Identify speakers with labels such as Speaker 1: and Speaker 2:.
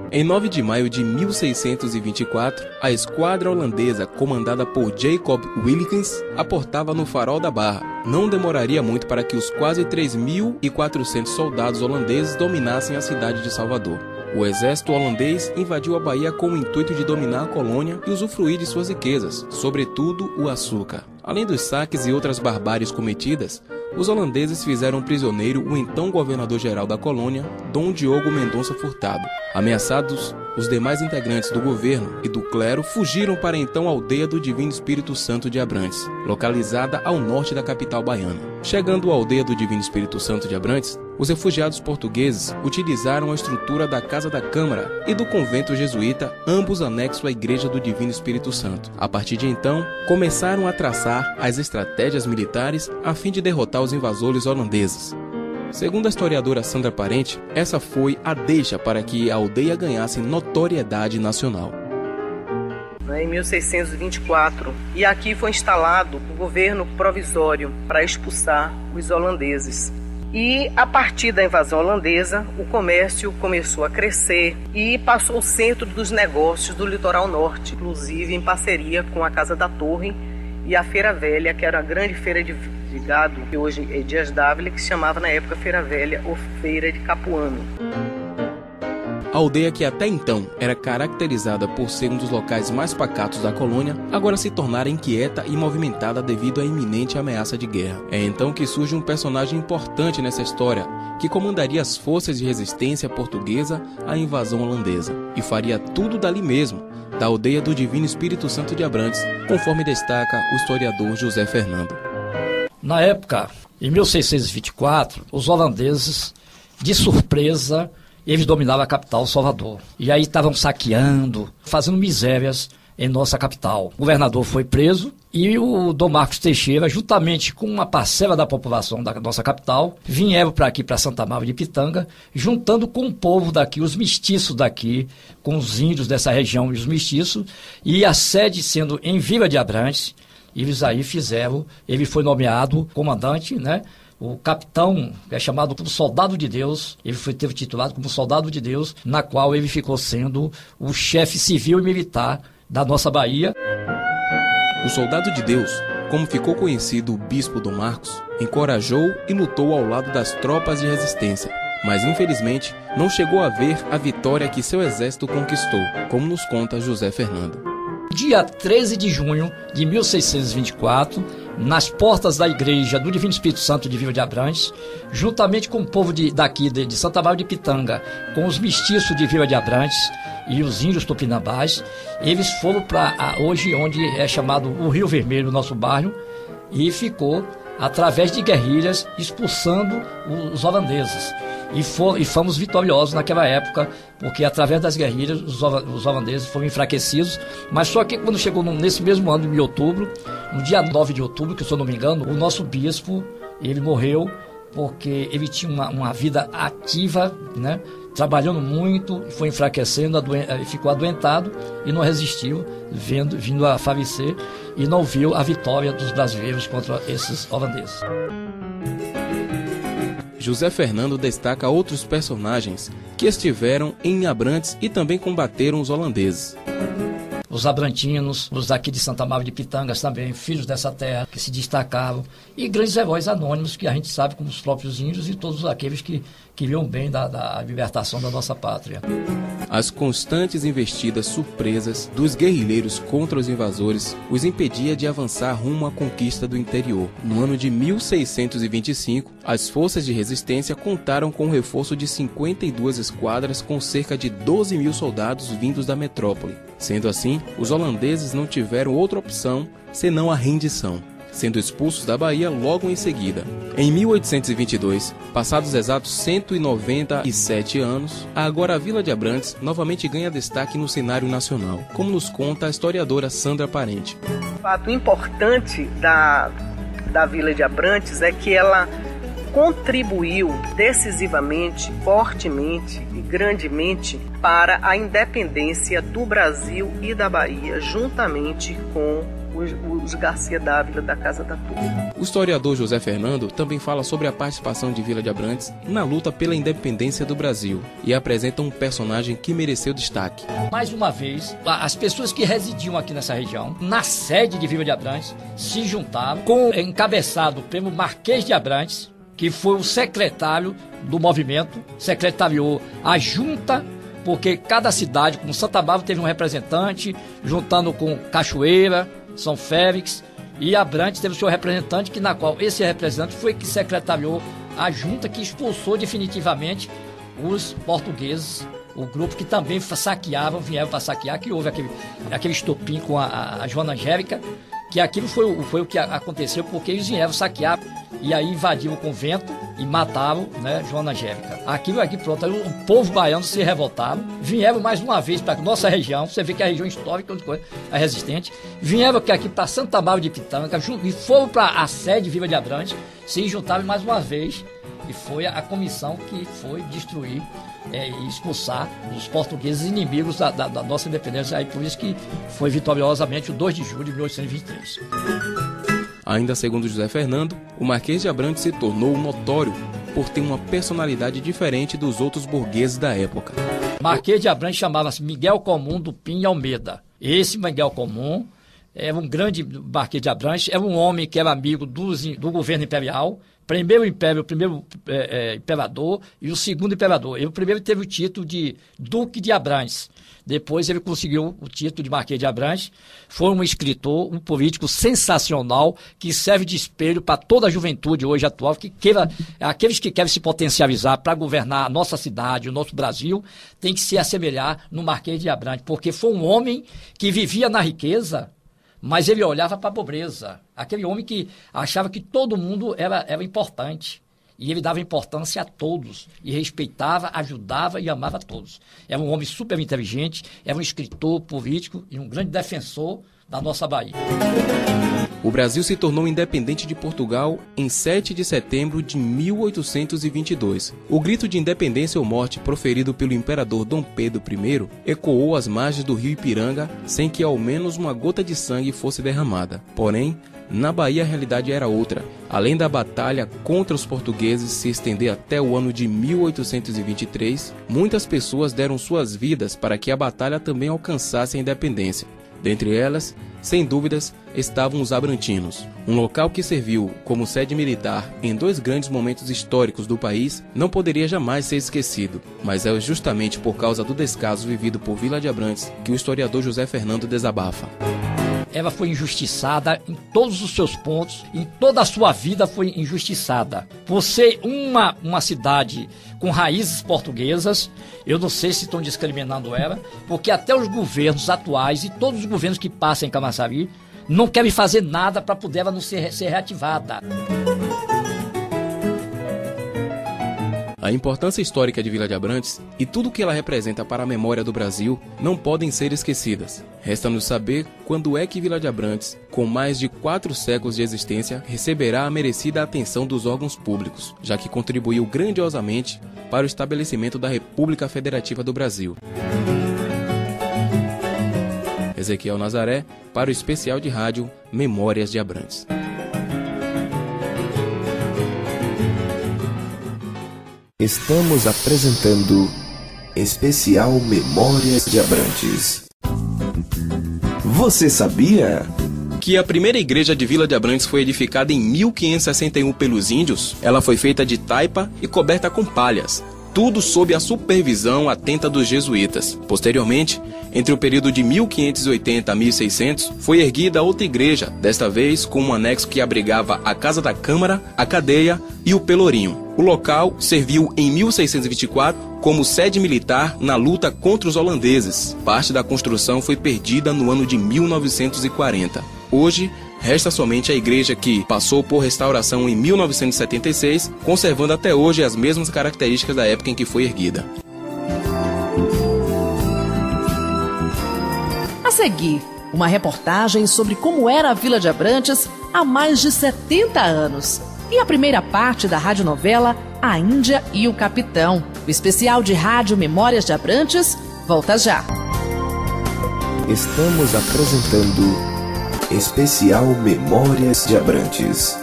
Speaker 1: Em 9 de maio de 1624, a esquadra holandesa, comandada por Jacob Wilkins, aportava no Farol da Barra. Não demoraria muito para que os quase 3.400 soldados holandeses dominassem a cidade de Salvador. O exército holandês invadiu a Bahia com o intuito de dominar a colônia e usufruir de suas riquezas, sobretudo o açúcar. Além dos saques e outras barbáries cometidas, os holandeses fizeram prisioneiro o então governador-geral da colônia, Dom Diogo Mendonça Furtado. Ameaçados, os demais integrantes do governo e do clero fugiram para então a aldeia do Divino Espírito Santo de Abrantes, localizada ao norte da capital baiana. Chegando à aldeia do Divino Espírito Santo de Abrantes, os refugiados portugueses utilizaram a estrutura da Casa da Câmara e do convento jesuíta, ambos anexos à Igreja do Divino Espírito Santo. A partir de então, começaram a traçar as estratégias militares a fim de derrotar os invasores holandeses. Segundo a historiadora Sandra Parente, essa foi a deixa para que a aldeia ganhasse notoriedade nacional.
Speaker 2: Em 1624, e aqui foi instalado o governo provisório para expulsar os holandeses. E a partir da invasão holandesa, o comércio começou a crescer e passou o centro dos negócios do litoral norte, inclusive em parceria com a Casa da Torre e a Feira Velha, que era a grande feira de gado, que hoje é Dias Dávila, que se chamava na época Feira Velha ou Feira de Capuano.
Speaker 1: A aldeia, que até então era caracterizada por ser um dos locais mais pacatos da colônia, agora se tornara inquieta e movimentada devido à iminente ameaça de guerra. É então que surge um personagem importante nessa história, que comandaria as forças de resistência portuguesa à invasão holandesa, e faria tudo dali mesmo, da aldeia do Divino Espírito Santo de Abrantes, conforme destaca o historiador José Fernando.
Speaker 3: Na época, em 1624, os holandeses, de surpresa, eles dominavam a capital, Salvador. E aí estavam saqueando, fazendo misérias em nossa capital. O governador foi preso e o Dom Marcos Teixeira, juntamente com uma parcela da população da nossa capital, vieram para aqui, para Santa Maria de Pitanga, juntando com o povo daqui, os mestiços daqui, com os índios dessa região e os mestiços, e a sede sendo em Vila de Abrantes. Eles aí fizeram, ele foi nomeado comandante, né? O capitão, que é chamado como Soldado de Deus, teve titulado como Soldado de Deus, na qual ele ficou sendo o chefe civil e militar da nossa Bahia.
Speaker 1: O Soldado de Deus, como ficou conhecido o bispo Dom Marcos, encorajou e lutou ao lado das tropas de resistência, mas infelizmente não chegou a ver a vitória que seu exército conquistou, como nos conta José Fernando.
Speaker 3: Dia 13 de junho de 1624, nas portas da igreja do Divino Espírito Santo de Vila de Abrantes, juntamente com o povo daqui de Santa Maria de Pitanga, com os mestiços de Vila de Abrantes e os índios tupinambás, eles foram para hoje onde é chamado o Rio Vermelho, nosso bairro, e ficou através de guerrilhas expulsando os holandeses. E fomos vitoriosos naquela época, porque através das guerrilhas os holandeses foram enfraquecidos. Mas só que quando chegou nesse mesmo ano, em outubro, no dia 9 de outubro, que se eu não me engano, o nosso bispo, ele morreu porque ele tinha uma vida ativa, né? Trabalhando muito, foi enfraquecendo, ficou adoentado e não resistiu, vindo a falecer, e não viu a vitória dos brasileiros contra esses holandeses.
Speaker 1: José Fernando destaca outros personagens que estiveram em Abrantes e também combateram os holandeses.
Speaker 3: Os abrantinos, os daqui de Santa Maria de Pitangas também, filhos dessa terra, que se destacavam, e grandes heróis anônimos que a gente sabe como os próprios índios e todos aqueles que queriam bem da libertação da nossa pátria.
Speaker 1: As constantes investidas surpresas dos guerrilheiros contra os invasores os impedia de avançar rumo à conquista do interior. No ano de 1625, as forças de resistência contaram com o reforço de 52 esquadras com cerca de 12 mil soldados vindos da metrópole. Sendo assim, os holandeses não tiveram outra opção senão a rendição, sendo expulsos da Bahia logo em seguida. Em 1822, passados exatos 197 anos, agora a Vila de Abrantes novamente ganha destaque no cenário nacional, como nos conta a historiadora Sandra Parente.
Speaker 2: O fato importante da Vila de Abrantes é que ela contribuiu decisivamente, fortemente e grandemente para a independência do Brasil e da Bahia, juntamente com os Garcia Dávila da Casa da Turma.
Speaker 1: O historiador José Fernando também fala sobre a participação de Vila de Abrantes na luta pela independência do Brasil e apresenta um personagem que mereceu destaque.
Speaker 3: Mais uma vez, as pessoas que residiam aqui nessa região, na sede de Vila de Abrantes, se juntaram com encabeçado pelo Marquês de Abrantes, que foi o secretário do movimento, secretariou a junta, porque cada cidade, como Santa Bárbara, teve um representante, juntando com Cachoeira, São Félix, e Abrantes teve o seu representante, na qual esse representante foi que secretariou a junta que expulsou definitivamente os portugueses, o grupo que também vieram para saquear, que houve aquele estopim com a Joana Angélica, que aquilo foi o que aconteceu, porque eles vieram saquear e aí invadiram o convento e mataram, né, Joana Angélica. Aquilo aqui, pronto, aí o povo baiano se revoltaram, vieram mais uma vez para nossa região, você vê que a região histórica é resistente, vieram aqui para Santa Bárbara de Pitanga e foram para a sede Vila de Abrantes, se juntaram mais uma vez, e foi a comissão que foi destruir e expulsar os portugueses inimigos da nossa independência, aí por isso que foi vitoriosamente o 2 de julho de 1823.
Speaker 1: Ainda segundo José Fernando, o Marquês de Abrantes se tornou notório por ter uma personalidade diferente dos outros burgueses da época.
Speaker 3: Marquês de Abrantes chamava-se Miguel Comum do Pinho Almeida. Esse Miguel Comum era um grande Marquês de Abrantes, era um homem que era amigo do governo imperial, primeiro império, o primeiro imperador e o segundo imperador. Ele primeiro teve o título de Duque de Abrantes. Depois ele conseguiu o título de Marquês de Abrantes. Foi um escritor, um político sensacional, que serve de espelho para toda a juventude hoje atual, aqueles que querem se potencializar para governar a nossa cidade, o nosso Brasil, tem que se assemelhar no Marquês de Abrantes, porque foi um homem que vivia na riqueza, mas ele olhava para a pobreza. Aquele homem que achava que todo mundo era importante. E ele dava importância a todos. E respeitava, ajudava e amava a todos. Era um homem super inteligente, era um escritor político e um grande defensor da nossa Bahia.
Speaker 1: O Brasil se tornou independente de Portugal em 7 de setembro de 1822. O grito de independência ou morte proferido pelo imperador Dom Pedro I ecoou às margens do rio Ipiranga sem que ao menos uma gota de sangue fosse derramada. Porém, na Bahia a realidade era outra. Além da batalha contra os portugueses se estender até o ano de 1823, muitas pessoas deram suas vidas para que a batalha também alcançasse a independência. Dentre elas, sem dúvidas, estavam os abrantinos. Um local que serviu como sede militar em 2 grandes momentos históricos do país não poderia jamais ser esquecido. Mas é justamente por causa do descaso vivido por Vila de Abrantes que o historiador José Fernando desabafa.
Speaker 3: Ela foi injustiçada em todos os seus pontos, em toda a sua vida foi injustiçada. Por ser uma cidade com raízes portuguesas, eu não sei se estão discriminando ela, porque até os governos atuais e todos os governos que passam em Camaçari não querem fazer nada para poder ela não ser reativada.
Speaker 1: A importância histórica de Vila de Abrantes e tudo o que ela representa para a memória do Brasil não podem ser esquecidas. Resta-nos saber quando é que Vila de Abrantes, com mais de 4 séculos de existência, receberá a merecida atenção dos órgãos públicos, já que contribuiu grandiosamente para o estabelecimento da República Federativa do Brasil. Ezequiel Nazaré, para o especial de rádio Memórias de Abrantes.
Speaker 4: Estamos apresentando Especial Memórias de Abrantes. Você sabia
Speaker 1: que a primeira igreja de Vila de Abrantes foi edificada em 1561 pelos índios? Ela foi feita de taipa e coberta com palhas, tudo sob a supervisão atenta dos jesuítas. Posteriormente, entre o período de 1580 a 1600, foi erguida outra igreja, desta vez com um anexo que abrigava a Casa da Câmara, a Cadeia e o Pelourinho. O local serviu em 1624 como sede militar na luta contra os holandeses. Parte da construção foi perdida no ano de 1940. Hoje, resta somente a igreja que passou por restauração em 1976, conservando até hoje as mesmas características da época em que foi erguida.
Speaker 5: A seguir, uma reportagem sobre como era a Vila de Abrantes há mais de 70 anos. E a primeira parte da radionovela A Índia e o Capitão. O especial de rádio Memórias de Abrantes volta já.
Speaker 4: Estamos apresentando Especial Memórias de Abrantes.